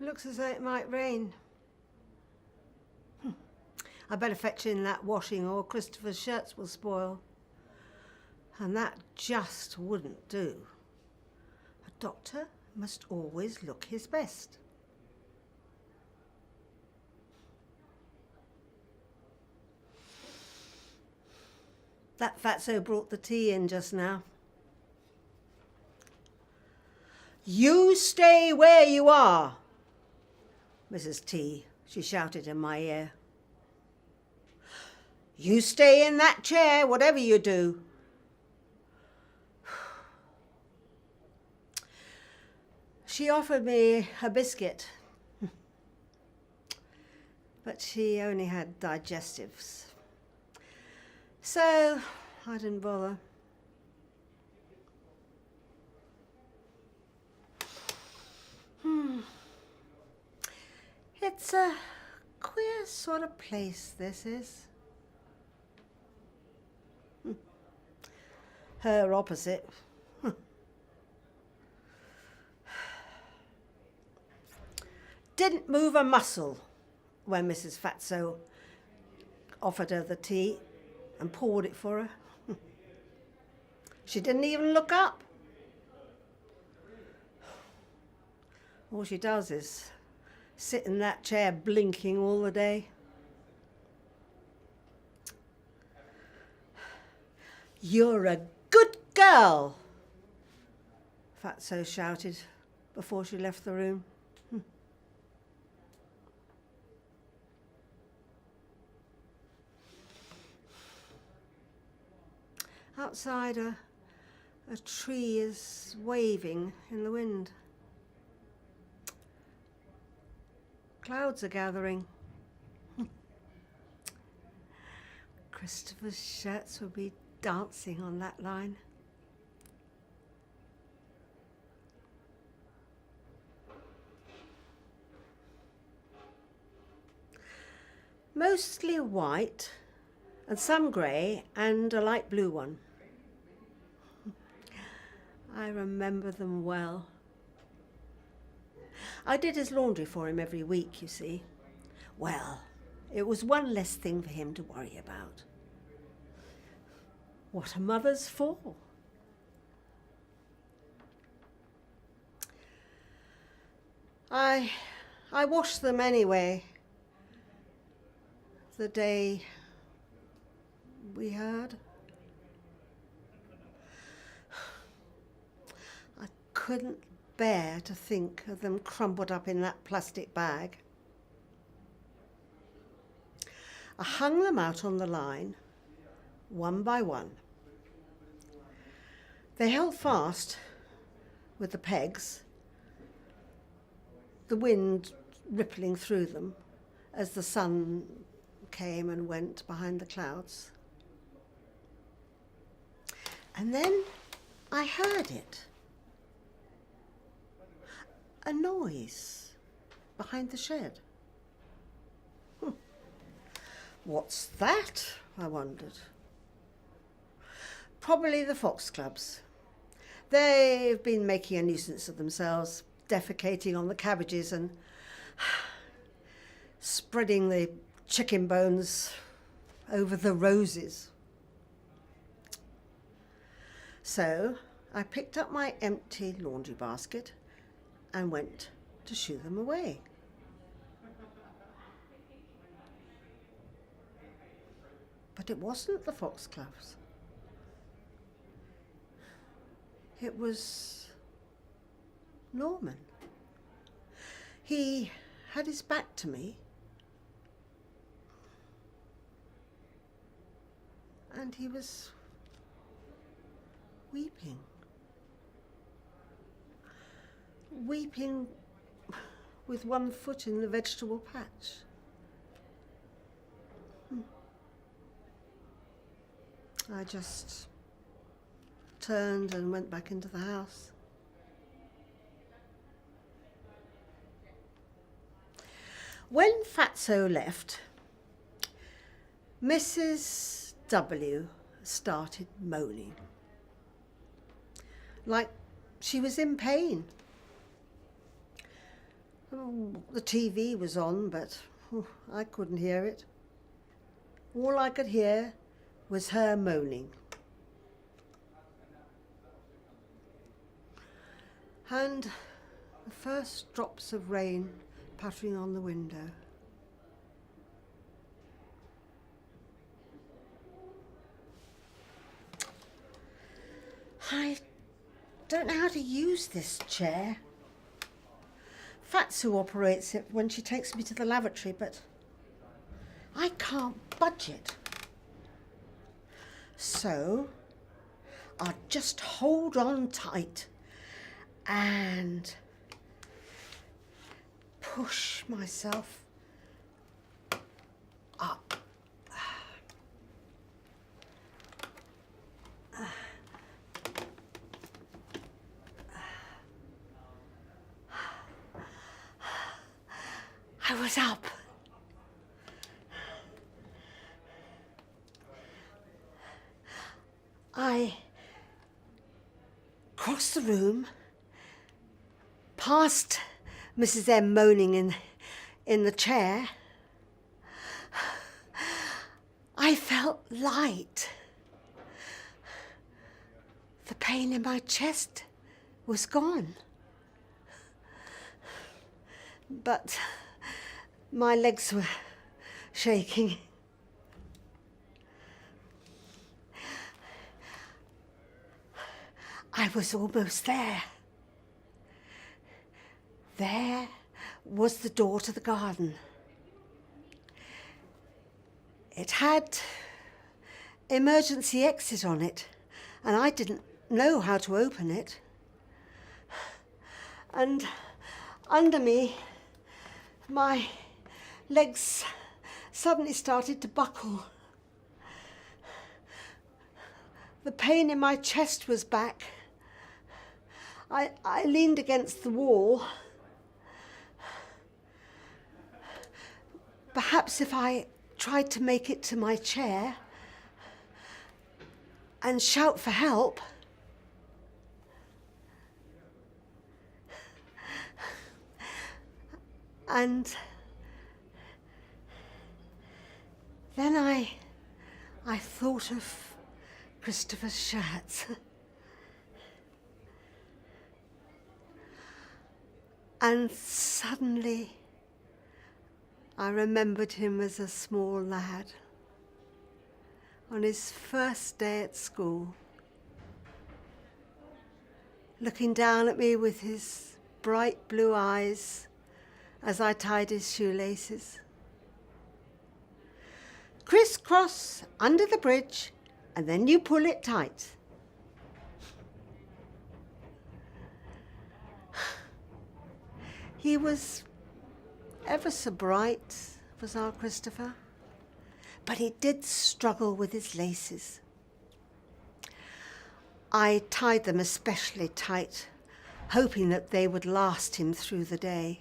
Looks as though it might rain. I better fetch in that washing or Christopher's shirts will spoil. And that just wouldn't do. A doctor must always look his best. That fatso brought the tea in just now. You stay where you are, Mrs. T, she shouted in my ear. You stay in that chair, whatever you do. She offered me a biscuit, but she only had digestives. So I didn't bother. It's a queer sort of place, this is. Her opposite. Didn't move a muscle when Mrs. Fatso offered her the tea and poured it for her. She didn't even look up. All she does is sit in that chair blinking all the day. You're a good girl, Fatso shouted before she left the room. Outside, a tree is waving in the wind. Clouds are gathering. Christopher's shirts will be dancing on that line. Mostly white and some grey and a light blue one. I remember them well. I did his laundry for him every week, you see. Well, it was one less thing for him to worry about. What are mothers for? I washed them anyway. The day we heard. I couldn't bear to think of them crumpled up in that plastic bag. I hung them out on the line, one by one. They held fast with the pegs, the wind rippling through them as the sun came and went behind the clouds. And then I heard it. A noise behind the shed. What's that? I wondered. Probably the foxclubs. They've been making a nuisance of themselves, defecating on the cabbages and spreading the chicken bones over the roses. So I picked up my empty laundry basket and went to shoo them away. But it wasn't the foxcloves. It was Norman. He had his back to me, and he was weeping. Weeping with one foot in the vegetable patch. I just turned and went back into the house. When Fatso left, Mrs. W started moaning, like she was in pain. The TV was on, but I couldn't hear it. All I could hear was her moaning. And the first drops of rain pattering on the window. I don't know how to use this chair. Fatsu operates it when she takes me to the lavatory, but I can't budge it. So I'll just hold on tight and push myself up. I was up. I crossed the room, past Mrs. M moaning in the chair. I felt light. The pain in my chest was gone. But my legs were shaking. I was almost there. There was the door to the garden. It had emergency exit on it, and I didn't know how to open it. And under me, my legs suddenly started to buckle. The pain in my chest was back. I leaned against the wall. Perhaps if I tried to make it to my chair and shout for help, and then I thought of Christopher's shirts. And suddenly I remembered him as a small lad on his first day at school, looking down at me with his bright blue eyes as I tied his shoelaces. Criss-cross under the bridge, and then you pull it tight. He was ever so bright, was our Christopher, but he did struggle with his laces. I tied them especially tight, hoping that they would last him through the day.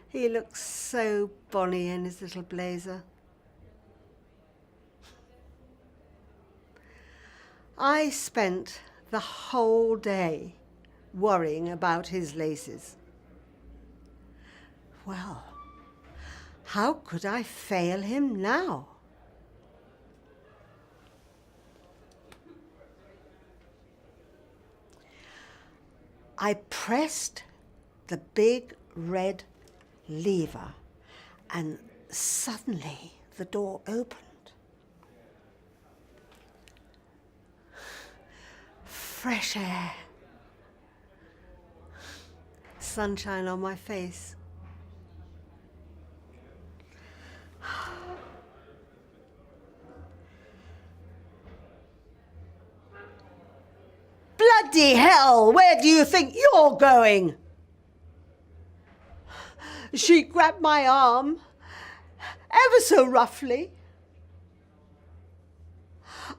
He looked so bonny in his little blazer. I spent the whole day worrying about his laces. Well, how could I fail him now? I pressed the big red lever, and suddenly the door opened. Fresh air, sunshine on my face. Bloody hell, where do you think you're going? She grabbed my arm, ever so roughly.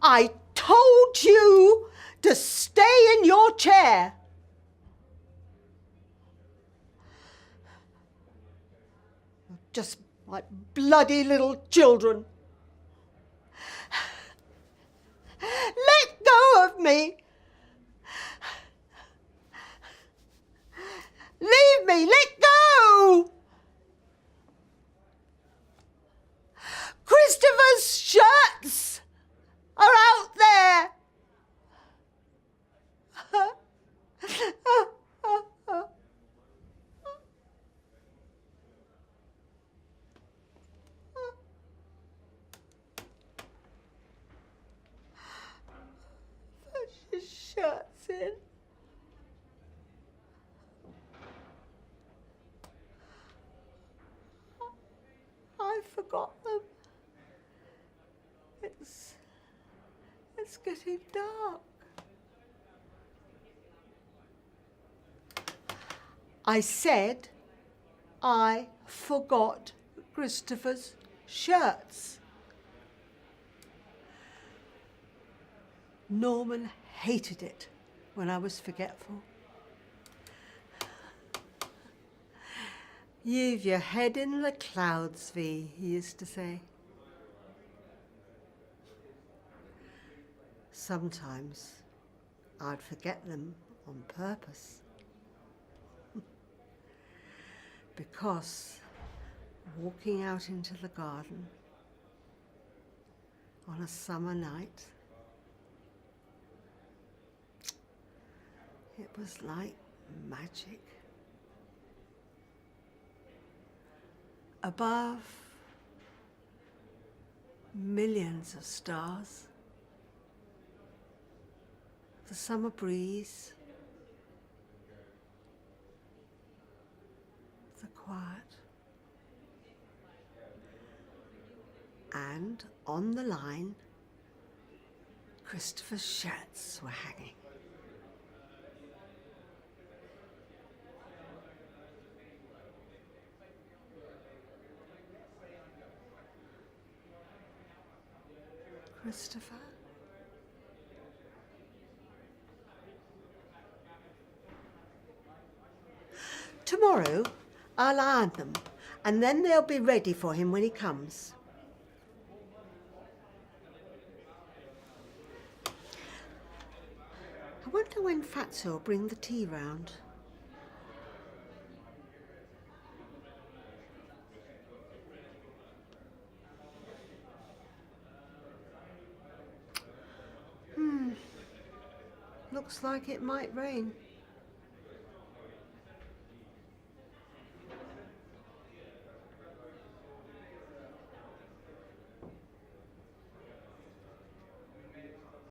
I told you to stay in your chair. Just like bloody little children. Let go of me. in. I forgot them. It's getting dark. I said I forgot Christopher's shirts. Norman hated it when I was forgetful. You've your head in the clouds, V, he used to say. Sometimes I'd forget them on purpose. Because walking out into the garden on a summer night, it was like magic. Above, millions of stars, the summer breeze, the quiet, and on the line, Christopher's shirts were hanging. Christopher? Tomorrow I'll iron them, and then they'll be ready for him when he comes. I wonder when Fatso will bring the tea round. Looks like it might rain.